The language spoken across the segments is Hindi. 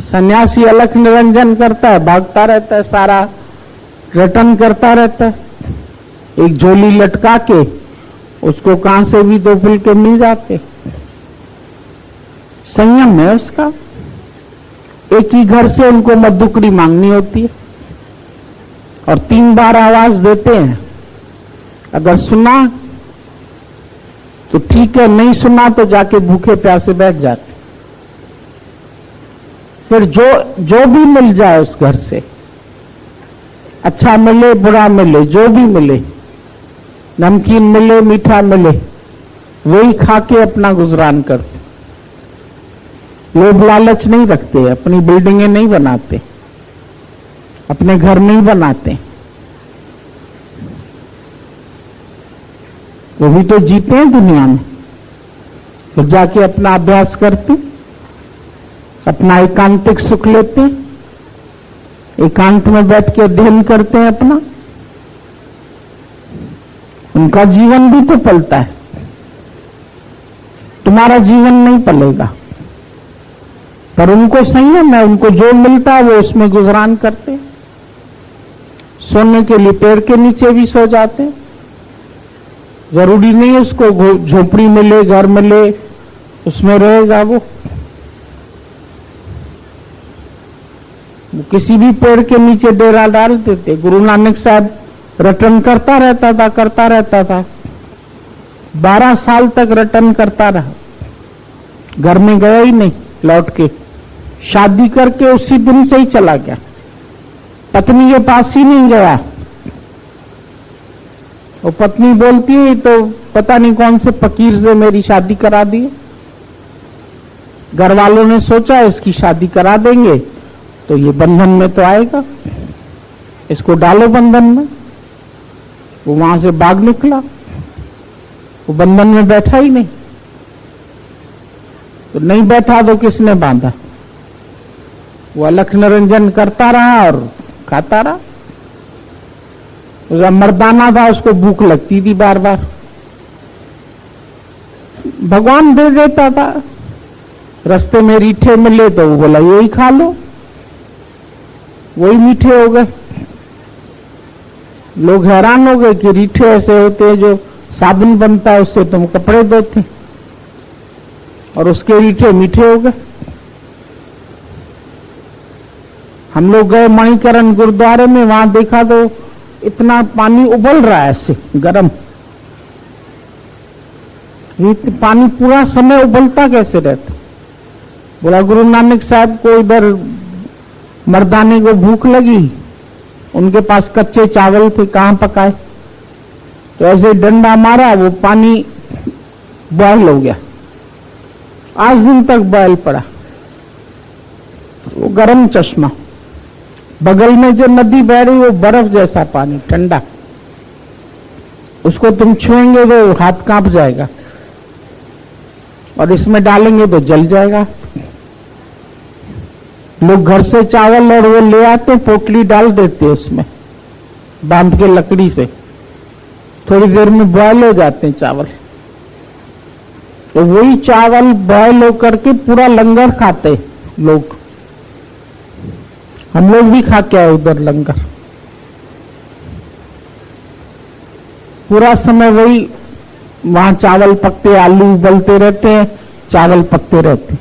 सन्यासी अलख निरंजन करता है, भागता रहता है, सारा रटन करता रहता है, एक झोली लटका के उसको कहां से भी दो फुलके मिल जाते। संयम है उसका। एक ही घर से उनको मधुकड़ी मांगनी होती है और 3 बार आवाज देते हैं। अगर सुना तो ठीक है, नहीं सुना तो जाके भूखे प्यासे बैठ जाते। फिर जो भी मिल जाए उस घर से, अच्छा मिले बुरा मिले, जो भी मिले, नमकीन मिले मीठा मिले, वही खा के अपना गुजरान करते। लोभ लालच नहीं रखते, अपनी बिल्डिंगें नहीं बनाते, अपने घर नहीं बनाते। वो भी तो जीते हैं दुनिया में। तो जाके अपना अभ्यास करते, अपना एकांतिक सुख लेते, एकांत में बैठ के अध्ययन करते हैं अपना। उनका जीवन भी तो पलता है, तुम्हारा जीवन नहीं पलेगा। पर उनको संयम है, उनको जो मिलता है वो उसमें गुजरान करते। सोने के लिए पेड़ के नीचे भी सो जाते। जरूरी नहीं उसको झोपड़ी मिले, घर मिले, उसमें रहेगा वो किसी भी पेड़ के नीचे डेरा डाल देते। गुरु नानक साहब रटन करता रहता था। 12 साल तक रटन करता रहा, घर में गया ही नहीं लौट के। शादी करके उसी दिन से ही चला गया, पत्नी के पास ही नहीं गया। वो पत्नी बोलती है तो पता नहीं कौन से फकीर से मेरी शादी करा दी। घर वालों ने सोचा इसकी शादी करा देंगे तो ये बंधन में तो आएगा, इसको डालो बंधन में। वो वहां से भाग निकला, वो बंधन में बैठा ही नहीं। तो नहीं बैठा तो किसने बांधा? वो अलख निरंजन करता रहा और खाता रहा। उसका मर्दाना था, उसको भूख लगती थी बार बार, भगवान दे देता था। रास्ते में रीठे मिले तो वो बोला यही खा लो, वही मीठे हो गए। लोग हैरान हो गए कि रीठे ऐसे होते हैं जो साबुन बनता है उससे तुम कपड़े धोते, और उसके रीठे मीठे हो गए। हम लोग गए मणिकरण गुरुद्वारे में, वहां देखा तो इतना पानी उबल रहा है ऐसे गर्म। पानी पूरा समय उबलता कैसे रहता? बोला गुरु नानक साहब को इधर मर्दाने को भूख लगी, उनके पास कच्चे चावल थे, कहां पकाए, तो ऐसे डंडा मारा, वो पानी बॉयल हो गया। आज दिन तक बॉयल पड़ा, वो गर्म चश्मा। बगल में जो नदी बह रही वो बर्फ जैसा पानी, ठंडा, उसको तुम छुएंगे तो हाथ कांप जाएगा, और इसमें डालेंगे तो जल जाएगा। लोग घर से चावल और वो ले आते, पोटली डाल देते उसमें बांध के लकड़ी से, थोड़ी देर में बॉयल हो जाते हैं चावल। तो वही चावल बॉयल होकर के पूरा लंगर खाते लोग। हम लोग भी खा के आए उधर लंगर। पूरा समय वही वहां चावल पकते, आलू उबलते रहते हैं, चावल पकते रहते।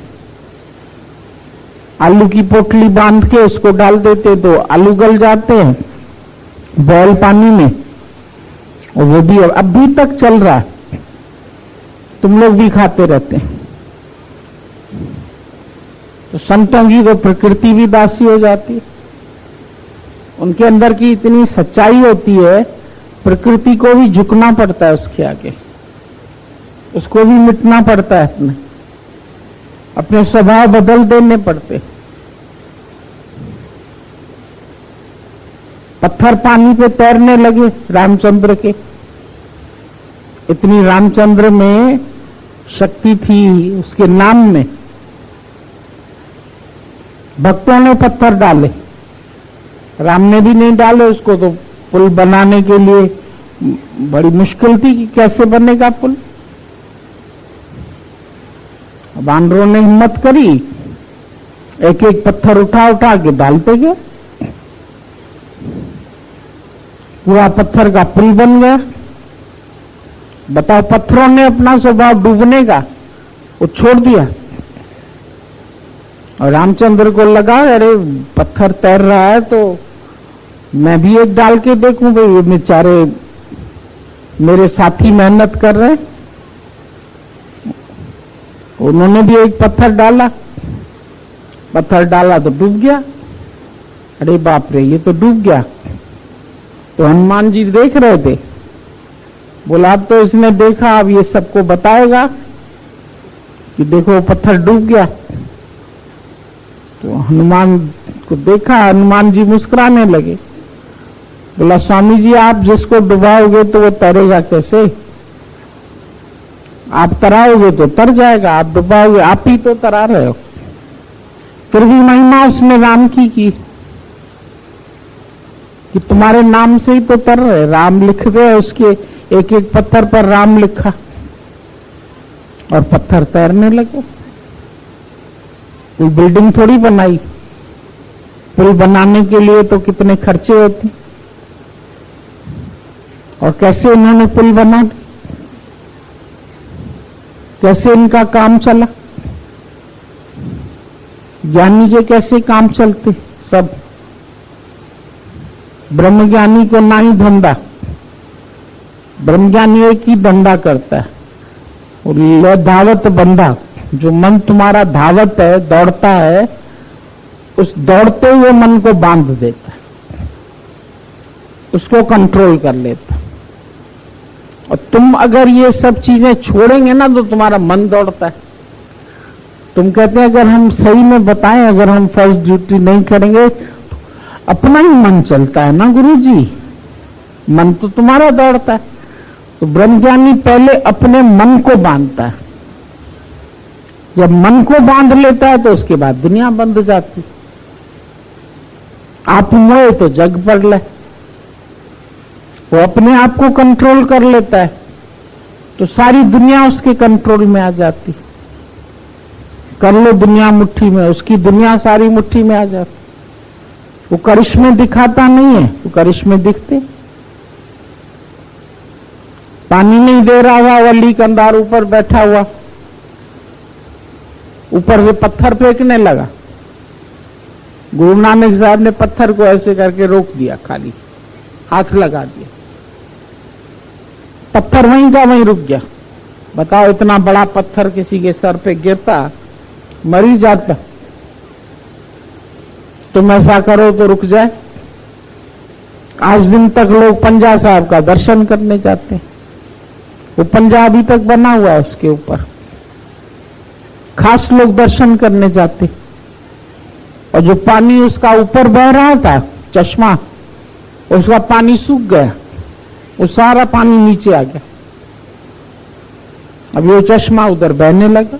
आलू की पोटली बांध के उसको डाल देते तो आलू गल जाते हैं बॉयल पानी में, और वो भी अभी तक चल रहा है। तुम लोग भी खाते रहते हैं। तो संतों की तो प्रकृति भी दासी हो जाती है। उनके अंदर की इतनी सच्चाई होती है, प्रकृति को भी झुकना पड़ता है उसके आगे, उसको भी मिटना पड़ता है, अपने स्वभाव बदल देने पड़ते। पत्थर पानी पे तैरने लगे रामचंद्र के। इतनी रामचंद्र में शक्ति थी उसके नाम में। भक्तों ने पत्थर डाले, राम ने भी नहीं डाले उसको। तो पुल बनाने के लिए बड़ी मुश्किल थी कि कैसे बनेगा पुल। वानरों ने हिम्मत करी, एक एक पत्थर उठा उठा के डालते गए, पूरा पत्थर का पुल बन गया। बताओ, पत्थरों ने अपना स्वभाव डूबने का वो छोड़ दिया। और रामचंद्र को लगा अरे पत्थर तैर रहा है तो मैं भी एक डाल के देखूं, भाई ये बेचारे मेरे साथी मेहनत कर रहे हैं। उन्होंने भी एक पत्थर डाला, पत्थर डाला तो डूब गया। अरे बाप रे, ये तो डूब गया। तो हनुमान जी देख रहे थे, बोला अब तो इसने देखा, अब ये सबको बताएगा कि देखो पत्थर डूब गया। तो हनुमान को देखा, हनुमान जी मुस्कुराने लगे। बोला स्वामी जी, आप जिसको डुबाओगे तो वो तैरेगा कैसे? आप तराओगे तो तर जाएगा, आप डुबाओगे, आप ही तो तरा रहे हो। फिर भी महिमा उसने राम की कि तुम्हारे नाम से ही तो तर रहे। राम लिख रहे, उसके एक एक पत्थर पर राम लिखा और पत्थर तैरने लगे। कोई बिल्डिंग थोड़ी बनाई, पुल बनाने के लिए तो कितने खर्चे होते, और कैसे इन्होंने पुल बना, कैसे इनका काम चला। ज्ञानी के कैसे काम चलते सब। ब्रह्मज्ञानी को ना ही धंधा, ब्रह्मज्ञानी एक ही धंधा करता है, और धावत बंधा। जो मन तुम्हारा धावत है, दौड़ता है, उस दौड़ते हुए मन को बांध देता है, उसको कंट्रोल कर लेता है। और तुम अगर ये सब चीजें छोड़ेंगे ना तो तुम्हारा मन दौड़ता है। तुम कहते हैं अगर हम सही में बताएं, अगर हम फर्स्ट ड्यूटी नहीं करेंगे तो अपना ही मन चलता है ना गुरुजी, मन तो तुम्हारा दौड़ता है। तो ब्रह्मज्ञानी पहले अपने मन को बांधता है, जब मन को बांध लेता है तो उसके बाद दुनिया बंध जाती। आप मोए तो जग पड़ ले, वो अपने आप को कंट्रोल कर लेता है तो सारी दुनिया उसके कंट्रोल में आ जाती। कर लो दुनिया मुट्ठी में, उसकी दुनिया सारी मुट्ठी में आ जाती। वो करिश्मे दिखाता नहीं है, वो करिश्मे दिखते। पानी नहीं दे रहा हुआ वली कंधार ऊपर बैठा हुआ, ऊपर से पत्थर फेंकने लगा। गुरु नानक साहब ने पत्थर को ऐसे करके रोक दिया, खाली हाथ लगा दिया, पत्थर वहीं का वहीं रुक गया। बताओ, इतना बड़ा पत्थर किसी के सर पे गिरता मर ही जाता। तुम ऐसा करो तो रुक जाए। आज दिन तक लोग पंजा साहब का दर्शन करने जाते हैं, वो पंजा अभी तक बना हुआ है, उसके ऊपर खास लोग दर्शन करने जाते। और जो पानी उसका ऊपर बह रहा था, चश्मा, उसका पानी सूख गया, वो सारा पानी नीचे आ गया। अब ये चश्मा उधर बहने लगा,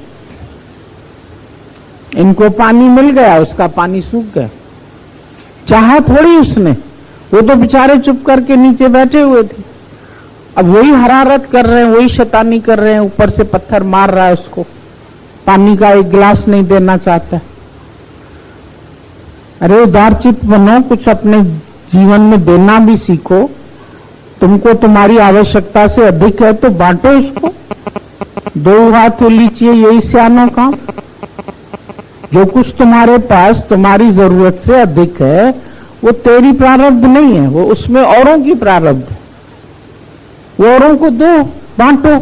इनको पानी मिल गया, उसका पानी सूख गया। चाहा थोड़ी उसने, वो तो बेचारे चुप करके नीचे बैठे हुए थे। अब वही हरारत कर रहे हैं, वही शैतानी कर रहे हैं, ऊपर से पत्थर मार रहा है उसको, पानी का एक गिलास नहीं देना चाहता। अरे उदारचित्त बनो, कुछ अपने जीवन में देना भी सीखो। तुमको तुम्हारी आवश्यकता से अधिक है तो बांटो उसको। दो हाथ लीजिए, यही सियानों का। जो कुछ तुम्हारे पास तुम्हारी जरूरत से अधिक है वो तेरी प्रारब्ध नहीं है, वो उसमें औरों की प्रारब्ध है। वो औरों को दो, बांटो।